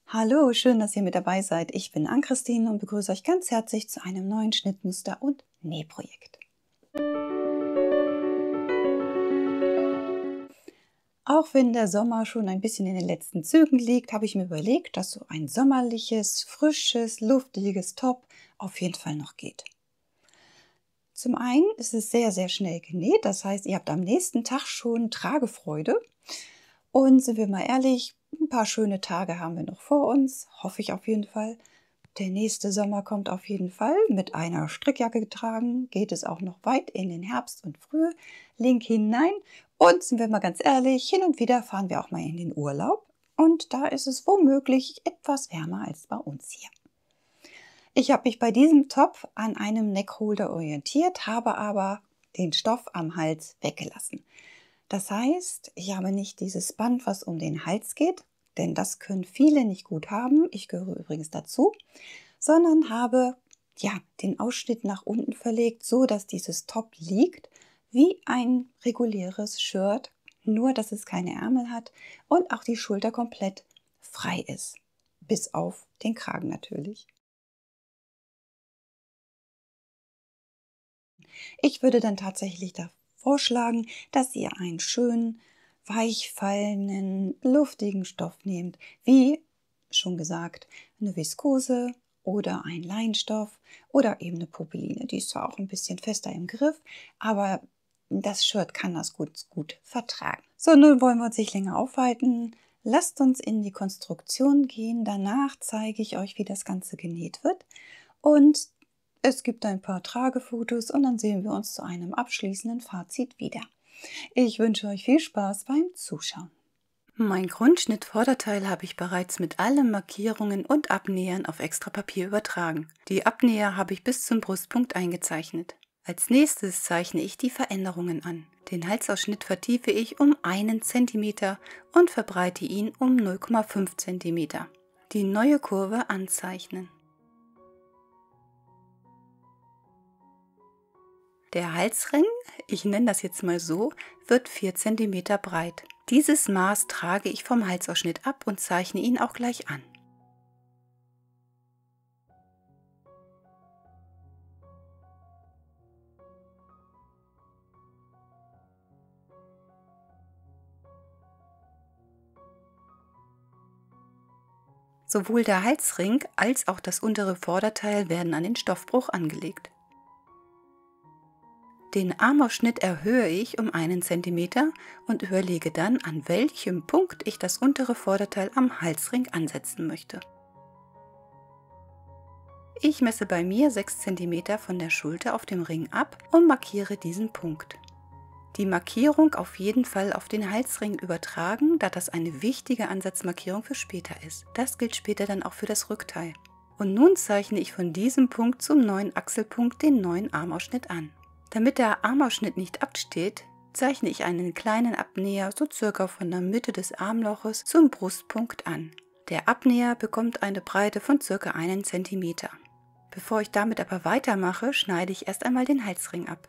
Hallo, schön, dass ihr mit dabei seid. Ich bin Ann-Christine und begrüße euch ganz herzlich zu einem neuen Schnittmuster- und Nähprojekt. Auch wenn der Sommer schon ein bisschen in den letzten Zügen liegt, habe ich mir überlegt, dass so ein sommerliches, frisches, luftiges Top auf jeden Fall noch geht. Zum einen ist es sehr, sehr schnell genäht, das heißt, ihr habt am nächsten Tag schon Tragefreude. Und sind wir mal ehrlich, ein paar schöne Tage haben wir noch vor uns, hoffe ich auf jeden Fall. Der nächste Sommer kommt auf jeden Fall. Mit einer Strickjacke getragen geht es auch noch weit in den Herbst und Frühling hinein. Und sind wir mal ganz ehrlich, hin und wieder fahren wir auch mal in den Urlaub. Und da ist es womöglich etwas wärmer als bei uns hier. Ich habe mich bei diesem Top an einem Neckholder orientiert, habe aber den Stoff am Hals weggelassen. Das heißt, ich habe nicht dieses Band, was um den Hals geht, denn das können viele nicht gut haben. Ich gehöre übrigens dazu, sondern habe den Ausschnitt nach unten verlegt, so dass dieses Top liegt wie ein reguläres Shirt, nur dass es keine Ärmel hat und auch die Schulter komplett frei ist, bis auf den Kragen natürlich. Ich würde dann tatsächlich da vorschlagen, dass ihr einen schönen, weichfallenden, luftigen Stoff nehmt, wie schon gesagt, eine Viskose oder ein Leinstoff oder eben eine Popeline. Die ist zwar auch ein bisschen fester im Griff, aber das Shirt kann das gut vertragen. So, nun wollen wir uns nicht länger aufhalten. Lasst uns in die Konstruktion gehen. Danach zeige ich euch, wie das Ganze genäht wird. Und es gibt ein paar Tragefotos und dann sehen wir uns zu einem abschließenden Fazit wieder. Ich wünsche euch viel Spaß beim Zuschauen. Mein Grundschnitt-Vorderteil habe ich bereits mit allen Markierungen und Abnähern auf extra Papier übertragen. Die Abnäher habe ich bis zum Brustpunkt eingezeichnet. Als nächstes zeichne ich die Veränderungen an. Den Halsausschnitt vertiefe ich um 1 cm und verbreite ihn um 0,5 cm. Die neue Kurve anzeichnen. Der Halsring, ich nenne das jetzt mal so, wird 4 cm breit. Dieses Maß trage ich vom Halsausschnitt ab und zeichne ihn auch gleich an. Sowohl der Halsring als auch das untere Vorderteil werden an den Stoffbruch angelegt. Den Armausschnitt erhöhe ich um 1 cm und überlege dann, an welchem Punkt ich das untere Vorderteil am Halsring ansetzen möchte. Ich messe bei mir 6 cm von der Schulter auf dem Ring ab und markiere diesen Punkt. Die Markierung auf jeden Fall auf den Halsring übertragen, da das eine wichtige Ansatzmarkierung für später ist. Das gilt später dann auch für das Rückteil. Und nun zeichne ich von diesem Punkt zum neuen Achselpunkt den neuen Armausschnitt an. Damit der Armausschnitt nicht absteht, zeichne ich einen kleinen Abnäher so circa von der Mitte des Armloches zum Brustpunkt an. Der Abnäher bekommt eine Breite von circa 1 cm. Bevor ich damit aber weitermache, schneide ich erst einmal den Halsring ab.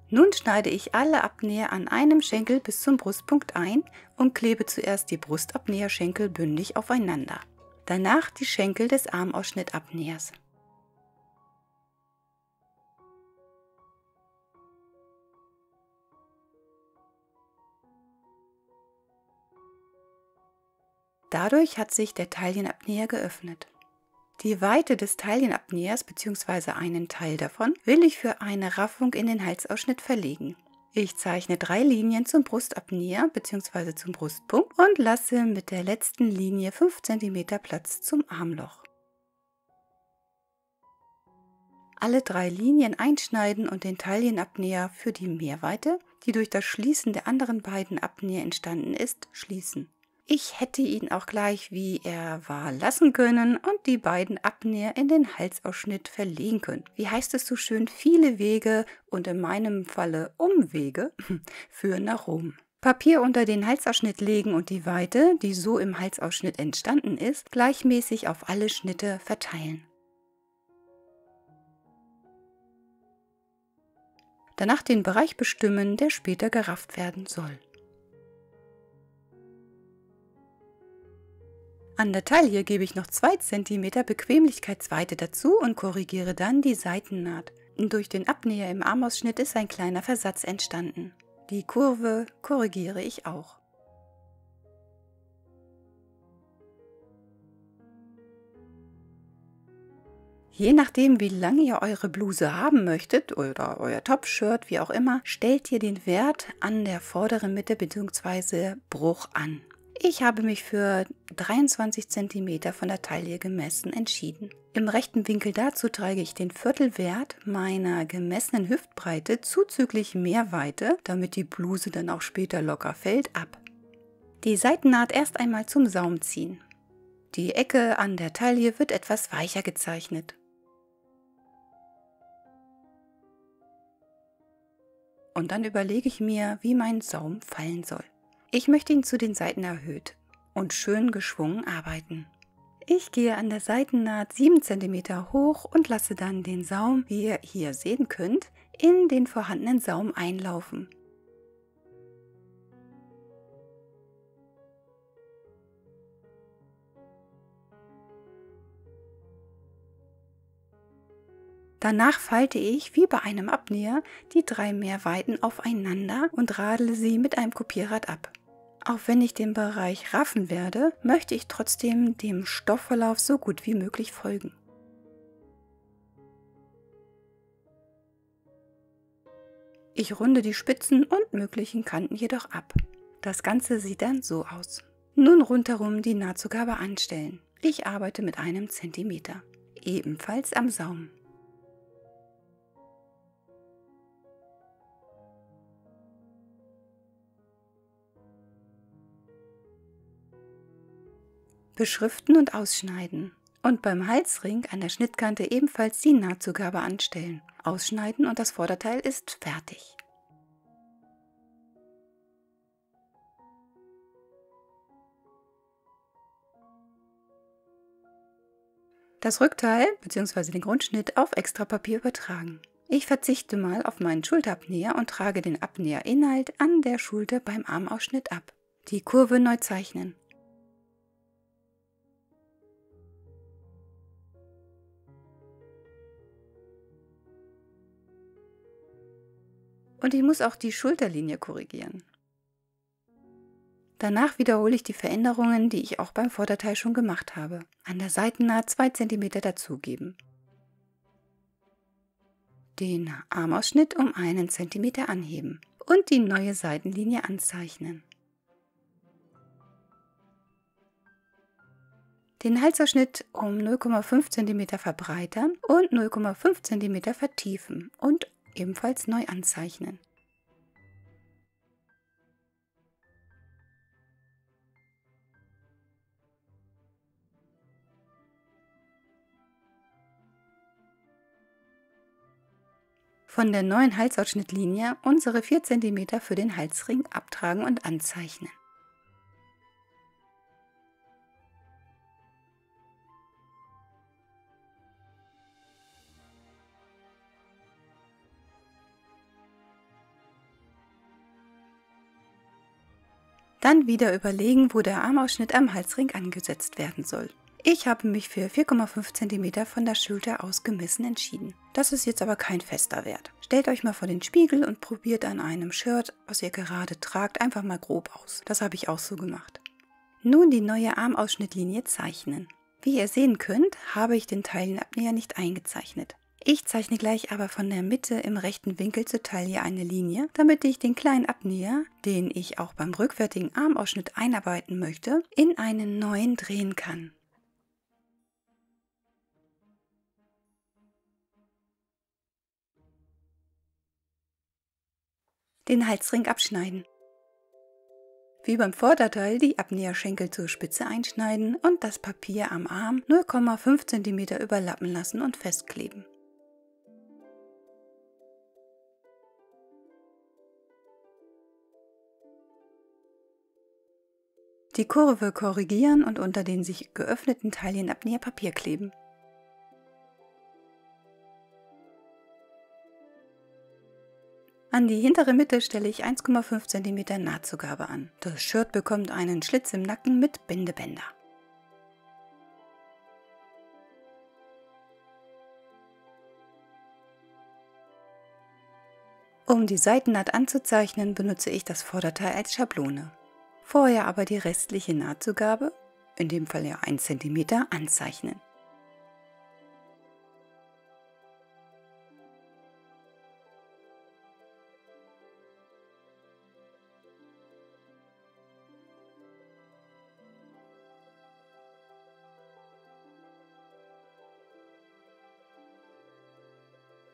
Nun schneide ich alle Abnäher an einem Schenkel bis zum Brustpunkt ein und klebe zuerst die Brustabnäherschenkel bündig aufeinander. Danach die Schenkel des Armausschnittabnähers. Dadurch hat sich der Taillenabnäher geöffnet. Die Weite des Taillenabnähers bzw. einen Teil davon will ich für eine Raffung in den Halsausschnitt verlegen. Ich zeichne 3 Linien zum Brustabnäher bzw. zum Brustpunkt und lasse mit der letzten Linie 5 cm Platz zum Armloch. Alle 3 Linien einschneiden und den Taillenabnäher für die Mehrweite, die durch das Schließen der anderen beiden Abnäher entstanden ist, schließen. Ich hätte ihn auch gleich wie er war lassen können und die beiden Abnäher in den Halsausschnitt verlegen können. Wie heißt es so schön, viele Wege und in meinem Falle Umwege führen nach Rom. Papier unter den Halsausschnitt legen und die Weite, die so im Halsausschnitt entstanden ist, gleichmäßig auf alle Schnitte verteilen. Danach den Bereich bestimmen, der später gerafft werden soll. An der Taille gebe ich noch 2 cm Bequemlichkeitsweite dazu und korrigiere dann die Seitennaht. Durch den Abnäher im Armausschnitt ist ein kleiner Versatz entstanden. Die Kurve korrigiere ich auch. Je nachdem, wie lang ihr eure Bluse haben möchtet oder euer Topshirt, wie auch immer, stellt ihr den Wert an der vorderen Mitte bzw. Bruch an. Ich habe mich für 23 cm von der Taille gemessen entschieden. Im rechten Winkel dazu trage ich den Viertelwert meiner gemessenen Hüftbreite zuzüglich Mehrweite, damit die Bluse dann auch später locker fällt, ab. Die Seitennaht erst einmal zum Saum ziehen. Die Ecke an der Taille wird etwas weicher gezeichnet. Und dann überlege ich mir, wie mein Saum fallen soll. Ich möchte ihn zu den Seiten erhöht und schön geschwungen arbeiten. Ich gehe an der Seitennaht 7 cm hoch und lasse dann den Saum, wie ihr hier sehen könnt, in den vorhandenen Saum einlaufen. Danach falte ich, wie bei einem Abnäher, die 3 Mehrweiten aufeinander und radle sie mit einem Kopierrad ab. Auch wenn ich den Bereich raffen werde, möchte ich trotzdem dem Stoffverlauf so gut wie möglich folgen. Ich runde die Spitzen und möglichen Kanten jedoch ab. Das Ganze sieht dann so aus. Nun rundherum die Nahtzugabe anstellen. Ich arbeite mit einem Zentimeter, ebenfalls am Saum. Beschriften und ausschneiden. Und beim Halsring an der Schnittkante ebenfalls die Nahtzugabe anstellen. Ausschneiden und das Vorderteil ist fertig. Das Rückteil bzw. den Grundschnitt auf Extrapapier übertragen. Ich verzichte mal auf meinen Schulterabnäher und trage den Abnäherinhalt an der Schulter beim Armausschnitt ab. Die Kurve neu zeichnen. Und ich muss auch die Schulterlinie korrigieren. Danach wiederhole ich die Veränderungen, die ich auch beim Vorderteil schon gemacht habe. An der Seitennaht 2 cm dazugeben. Den Armausschnitt um 1 cm anheben und die neue Seitenlinie anzeichnen. Den Halsausschnitt um 0,5 cm verbreitern und 0,5 cm vertiefen und ebenfalls neu anzeichnen. Von der neuen Halsausschnittlinie unsere 4 cm für den Halsring abtragen und anzeichnen. Dann wieder überlegen, wo der Armausschnitt am Halsring angesetzt werden soll. Ich habe mich für 4,5 cm von der Schulter aus gemessen entschieden. Das ist jetzt aber kein fester Wert. Stellt euch mal vor den Spiegel und probiert an einem Shirt, was ihr gerade tragt, einfach mal grob aus. Das habe ich auch so gemacht. Nun die neue Armausschnittlinie zeichnen. Wie ihr sehen könnt, habe ich den Taillenabnäher nicht eingezeichnet. Ich zeichne gleich aber von der Mitte im rechten Winkel zur Taille eine Linie, damit ich den kleinen Abnäher, den ich auch beim rückwärtigen Armausschnitt einarbeiten möchte, in einen neuen drehen kann. Den Halsring abschneiden. Wie beim Vorderteil die Abnäherschenkel zur Spitze einschneiden und das Papier am Arm 0,5 cm überlappen lassen und festkleben. Die Kurve korrigieren und unter den sich geöffneten Taillenabnäher Papier kleben. An die hintere Mitte stelle ich 1,5 cm Nahtzugabe an. Das Shirt bekommt einen Schlitz im Nacken mit Bindebänder. Um die Seitennaht anzuzeichnen, benutze ich das Vorderteil als Schablone. Vorher aber die restliche Nahtzugabe, in dem Fall ja 1 cm, anzeichnen.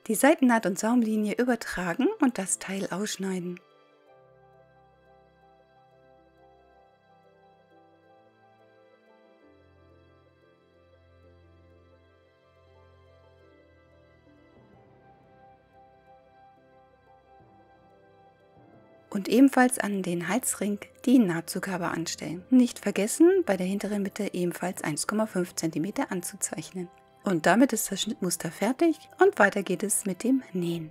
Die Seitennaht und Saumlinie übertragen und das Teil ausschneiden. Und ebenfalls an den Halsring die Nahtzugabe anstellen. Nicht vergessen, bei der hinteren Mitte ebenfalls 1,5 cm anzuzeichnen. Und damit ist das Schnittmuster fertig und weiter geht es mit dem Nähen.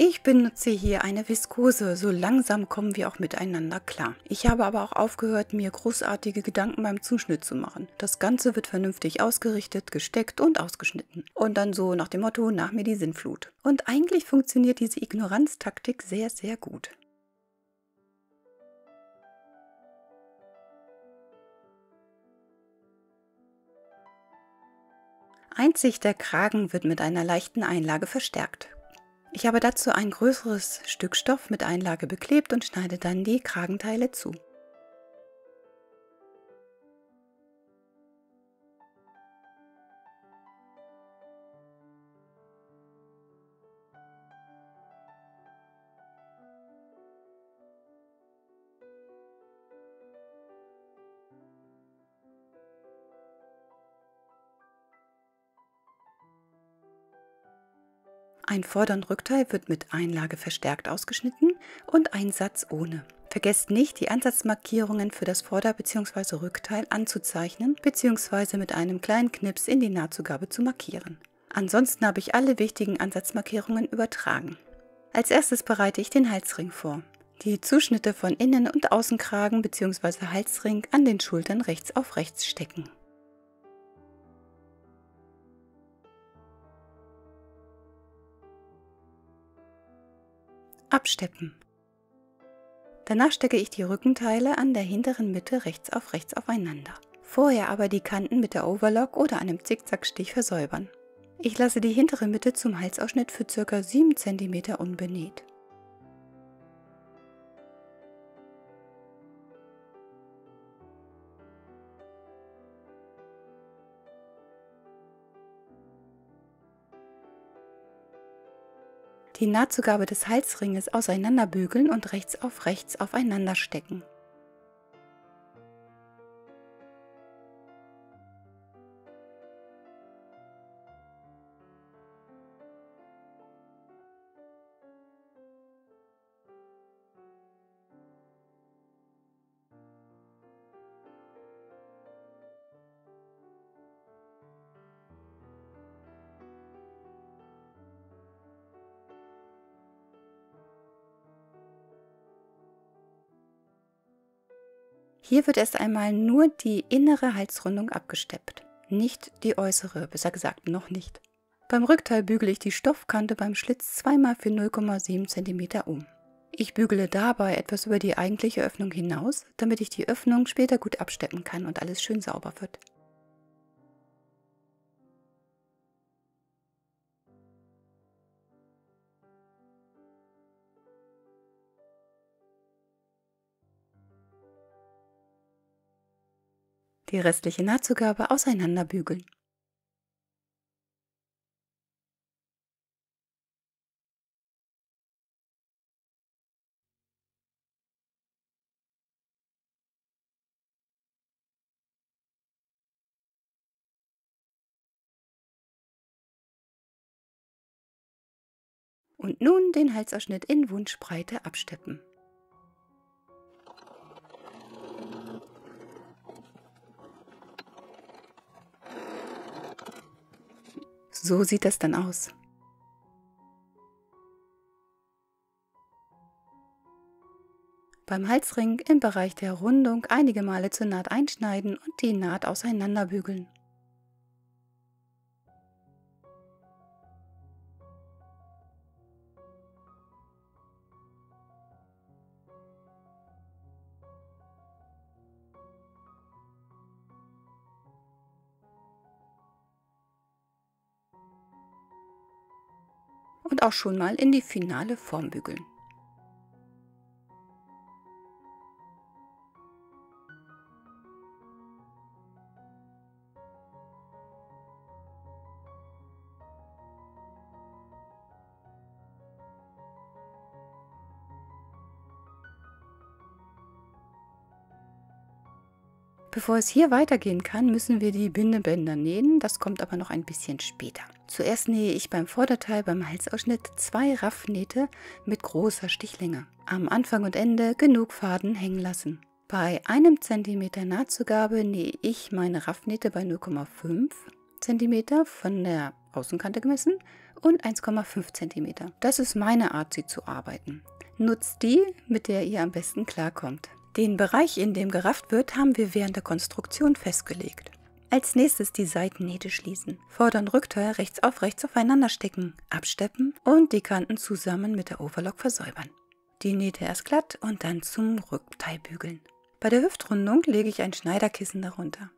Ich benutze hier eine Viskose, so langsam kommen wir auch miteinander klar. Ich habe aber auch aufgehört, mir großartige Gedanken beim Zuschnitt zu machen. Das Ganze wird vernünftig ausgerichtet, gesteckt und ausgeschnitten. Und dann so nach dem Motto, nach mir die Sinnflut. Und eigentlich funktioniert diese Ignoranztaktik sehr, sehr gut. Einzig der Kragen wird mit einer leichten Einlage verstärkt. Ich habe dazu ein größeres Stück Stoff mit Einlage beklebt und schneide dann die Kragenteile zu. Ein Vorder- und Rückteil wird mit Einlage verstärkt ausgeschnitten und ein Satz ohne. Vergesst nicht, die Ansatzmarkierungen für das Vorder- bzw. Rückteil anzuzeichnen bzw. mit einem kleinen Knips in die Nahtzugabe zu markieren. Ansonsten habe ich alle wichtigen Ansatzmarkierungen übertragen. Als erstes bereite ich den Halsring vor. Die Zuschnitte von Innen- und Außenkragen bzw. Halsring an den Schultern rechts auf rechts stecken. Absteppen. Danach stecke ich die Rückenteile an der hinteren Mitte rechts aufeinander. Vorher aber die Kanten mit der Overlock oder einem Zickzackstich versäubern. Ich lasse die hintere Mitte zum Halsausschnitt für ca. 7 cm unbenäht. Die Nahtzugabe des Halsringes auseinanderbügeln und rechts auf rechts aufeinander stecken. Hier wird erst einmal nur die innere Halsrundung abgesteppt, nicht die äußere, besser gesagt noch nicht. Beim Rückteil bügele ich die Stoffkante beim Schlitz zweimal für 0,7 cm um. Ich bügele dabei etwas über die eigentliche Öffnung hinaus, damit ich die Öffnung später gut absteppen kann und alles schön sauber wird. Die restliche Nahtzugabe auseinanderbügeln. Und nun den Halsausschnitt in Wunschbreite absteppen. So sieht das dann aus. Beim Halsring im Bereich der Rundung einige Male zur Naht einschneiden und die Naht auseinanderbügeln. und auch schon mal in die finale Form bügeln. Bevor es hier weitergehen kann, müssen wir die Bindebänder nähen, das kommt aber noch ein bisschen später. Zuerst nähe ich beim Vorderteil beim Halsausschnitt 2 Raffnähte mit großer Stichlänge. Am Anfang und Ende genug Faden hängen lassen. Bei 1 cm Nahtzugabe nähe ich meine Raffnähte bei 0,5 cm von der Außenkante gemessen und 1,5 cm. Das ist meine Art, sie zu arbeiten. Nutzt die, mit der ihr am besten klarkommt. Den Bereich, in dem gerafft wird, haben wir während der Konstruktion festgelegt. Als nächstes die Seitennähte schließen. Vorder- und Rückteil rechts aufeinander stecken, absteppen und die Kanten zusammen mit der Overlock versäubern. Die Nähte erst glatt und dann zum Rückteil bügeln. Bei der Hüftrundung lege ich ein Schneiderkissen darunter.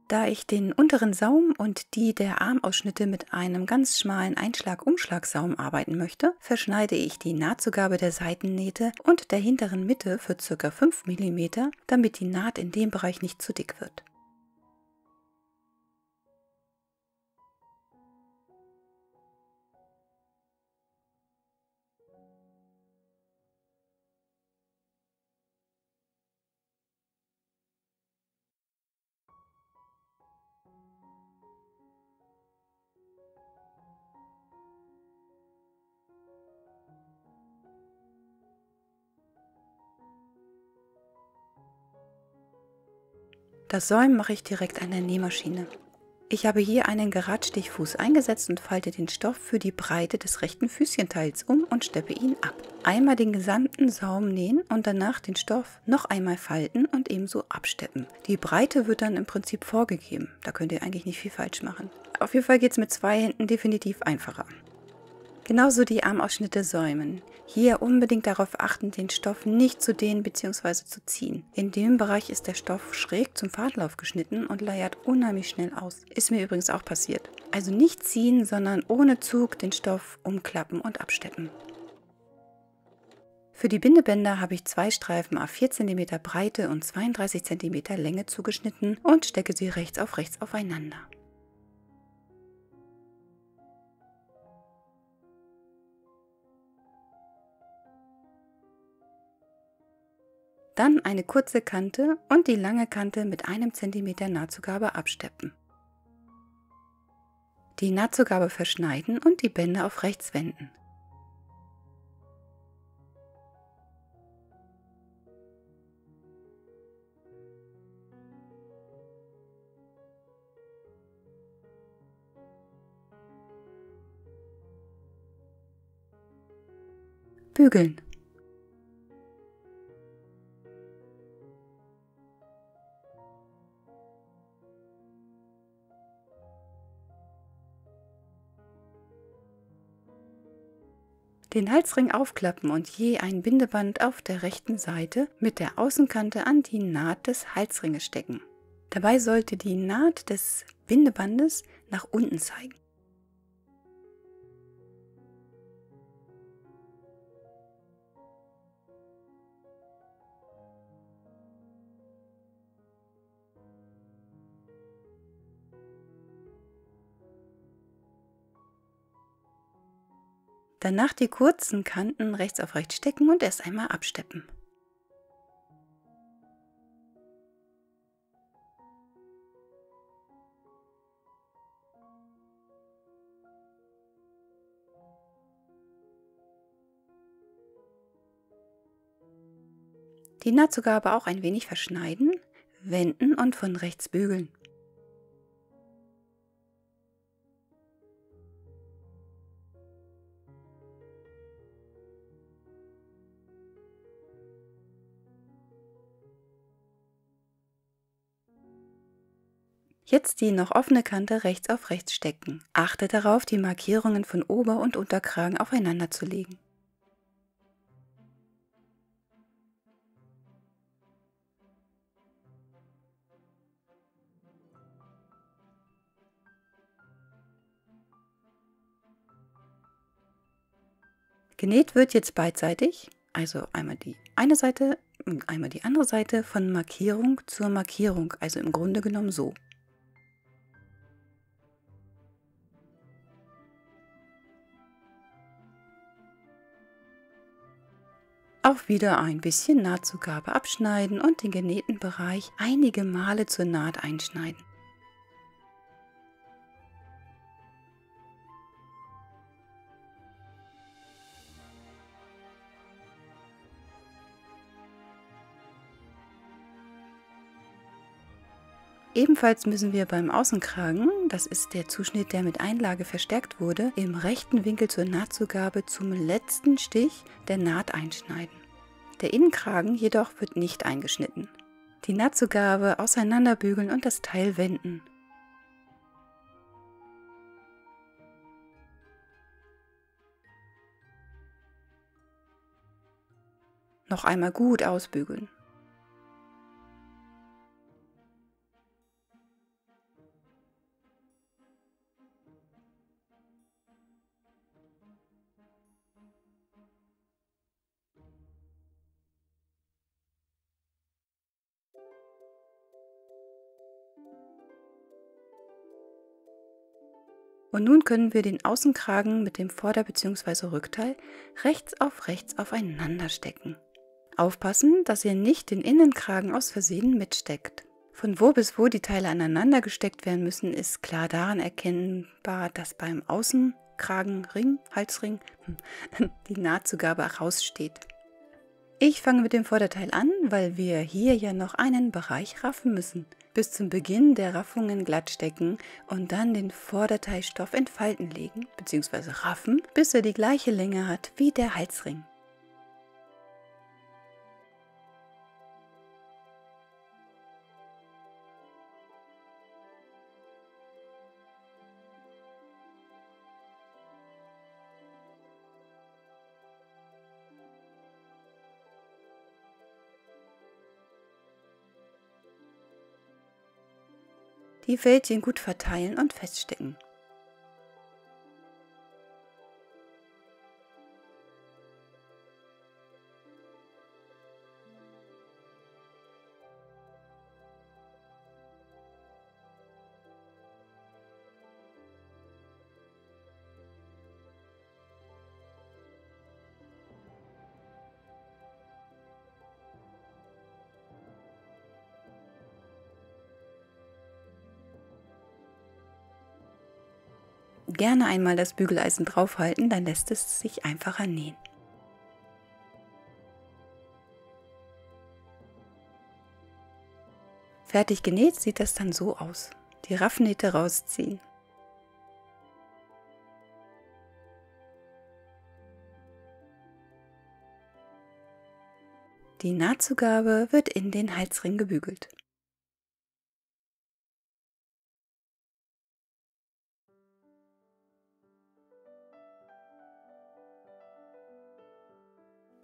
Da ich den unteren Saum und die der Armausschnitte mit einem ganz schmalen Einschlag-Umschlagsaum arbeiten möchte, verschneide ich die Nahtzugabe der Seitennähte und der hinteren Mitte für ca. 5 mm, damit die Naht in dem Bereich nicht zu dick wird. Das Säumen mache ich direkt an der Nähmaschine. Ich habe hier einen Geradstichfuß eingesetzt und falte den Stoff für die Breite des rechten Füßchenteils um und steppe ihn ab. Einmal den gesamten Saum nähen und danach den Stoff noch einmal falten und ebenso absteppen. Die Breite wird dann im Prinzip vorgegeben, da könnt ihr eigentlich nicht viel falsch machen. Auf jeden Fall geht es mit 2 Händen definitiv einfacher. Genauso die Armausschnitte säumen. Hier unbedingt darauf achten, den Stoff nicht zu dehnen bzw. zu ziehen. In dem Bereich ist der Stoff schräg zum Fadenlauf geschnitten und leiert unheimlich schnell aus. Ist mir übrigens auch passiert. Also nicht ziehen, sondern ohne Zug den Stoff umklappen und absteppen. Für die Bindebänder habe ich 2 Streifen à 4 cm Breite und 32 cm Länge zugeschnitten und stecke sie rechts aufeinander. Dann eine kurze Kante und die lange Kante mit 1 cm Nahtzugabe absteppen. Die Nahtzugabe verschneiden und die Bänder auf rechts wenden. Bügeln. Den Halsring aufklappen und je ein Bindeband auf der rechten Seite mit der Außenkante an die Naht des Halsringes stecken. Dabei sollte die Naht des Bindebandes nach unten zeigen. Danach die kurzen Kanten rechts auf rechts stecken und erst einmal absteppen. Die Nahtzugabe auch ein wenig verschneiden, wenden und von rechts bügeln. Jetzt die noch offene Kante rechts auf rechts stecken. Achte darauf, die Markierungen von Ober- und Unterkragen aufeinander zu legen. Genäht wird jetzt beidseitig, also einmal die eine Seite und einmal die andere Seite von Markierung zur Markierung, also im Grunde genommen so. Auch wieder ein bisschen Nahtzugabe abschneiden und den genähten Bereich einige Male zur Naht einschneiden. Ebenfalls müssen wir beim Außenkragen, das ist der Zuschnitt, der mit Einlage verstärkt wurde, im rechten Winkel zur Nahtzugabe zum letzten Stich der Naht einschneiden. Der Innenkragen jedoch wird nicht eingeschnitten. Die Nahtzugabe auseinanderbügeln und das Teil wenden. Noch einmal gut ausbügeln. Und nun können wir den Außenkragen mit dem Vorder- bzw. Rückteil rechts auf rechts aufeinander stecken. Aufpassen, dass ihr nicht den Innenkragen aus Versehen mitsteckt. Von wo bis wo die Teile aneinander gesteckt werden müssen, ist klar daran erkennbar, dass beim Außenkragenring, Halsring, die Nahtzugabe raussteht. Ich fange mit dem Vorderteil an, weil wir hier ja noch einen Bereich raffen müssen. Bis zum Beginn der Raffungen glatt stecken und dann den Vorderteilstoff in Falten legen bzw. raffen, bis er die gleiche Länge hat wie der Halsring. Die Fältchen gut verteilen und feststecken. Gerne einmal das Bügeleisen draufhalten, dann lässt es sich einfacher nähen. Fertig genäht sieht das dann so aus. Die Raffnähte rausziehen. Die Nahtzugabe wird in den Halsring gebügelt.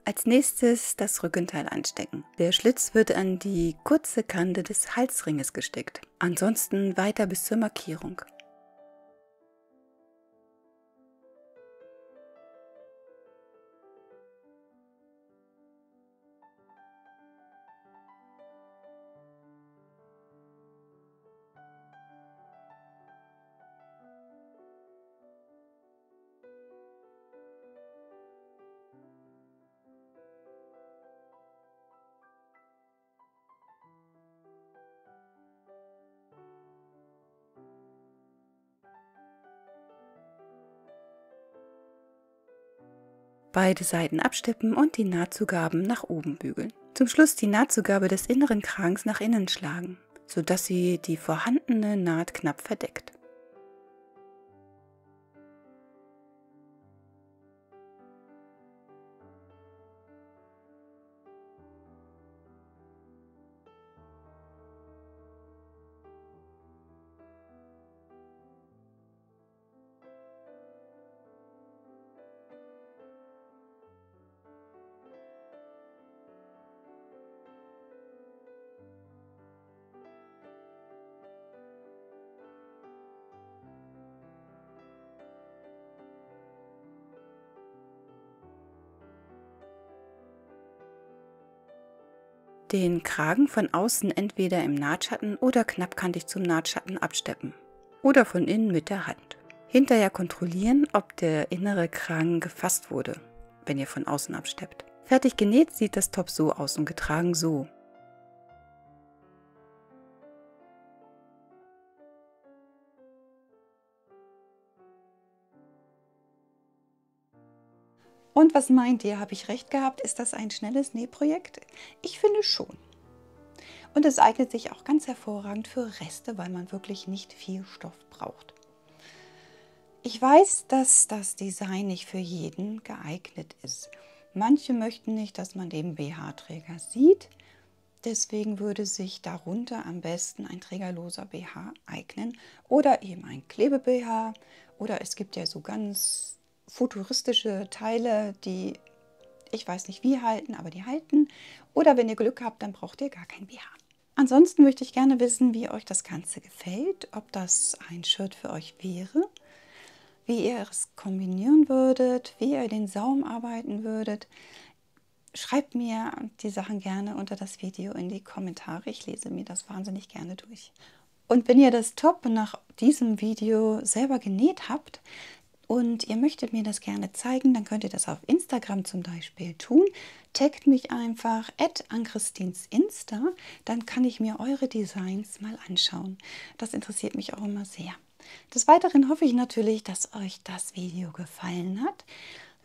Als nächstes das Rückenteil anstecken. Der Schlitz wird an die kurze Kante des Halsringes gesteckt. Ansonsten weiter bis zur Markierung. Beide Seiten abstippen und die Nahtzugaben nach oben bügeln. Zum Schluss die Nahtzugabe des inneren Kragens nach innen schlagen, sodass sie die vorhandene Naht knapp verdeckt. Den Kragen von außen entweder im Nahtschatten oder knappkantig zum Nahtschatten absteppen. Oder von innen mit der Hand. Hinterher kontrollieren, ob der innere Kragen gefasst wurde, wenn ihr von außen absteppt. Fertig genäht sieht das Top so aus und getragen so. Und was meint ihr? Habe ich recht gehabt? Ist das ein schnelles Nähprojekt? Ich finde schon. Und es eignet sich auch ganz hervorragend für Reste, weil man wirklich nicht viel Stoff braucht. Ich weiß, dass das Design nicht für jeden geeignet ist. Manche möchten nicht, dass man den BH-Träger sieht. Deswegen würde sich darunter am besten ein trägerloser BH eignen oder eben ein Klebe-BH. Oder es gibt ja so ganz futuristische Teile, die ich weiß nicht wie halten, aber die halten. Oder wenn ihr Glück habt, dann braucht ihr gar kein BH. Ansonsten möchte ich gerne wissen, wie euch das Ganze gefällt, ob das ein Shirt für euch wäre, wie ihr es kombinieren würdet, wie ihr den Saum arbeiten würdet. Schreibt mir die Sachen gerne unter das Video in die Kommentare. Ich lese mir das wahnsinnig gerne durch. Und wenn ihr das Top nach diesem Video selber genäht habt und ihr möchtet mir das gerne zeigen, dann könnt ihr das auf Instagram zum Beispiel tun. Taggt mich einfach @anchristinsinsta, dann kann ich mir eure Designs mal anschauen. Das interessiert mich auch immer sehr. Des Weiteren hoffe ich natürlich, dass euch das Video gefallen hat.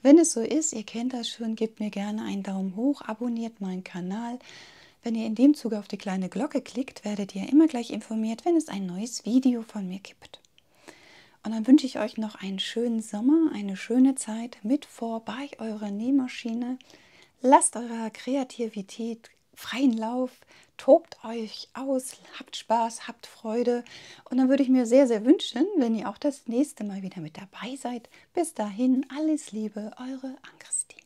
Wenn es so ist, ihr kennt das schon, gebt mir gerne einen Daumen hoch, abonniert meinen Kanal. Wenn ihr in dem Zuge auf die kleine Glocke klickt, werdet ihr immer gleich informiert, wenn es ein neues Video von mir gibt. Und dann wünsche ich euch noch einen schönen Sommer, eine schöne Zeit mit bei eurer Nähmaschine. Lasst eurer Kreativität freien Lauf, tobt euch aus, habt Spaß, habt Freude. Und dann würde ich mir sehr, sehr wünschen, wenn ihr auch das nächste Mal wieder mit dabei seid. Bis dahin, alles Liebe, eure Ann-Christine.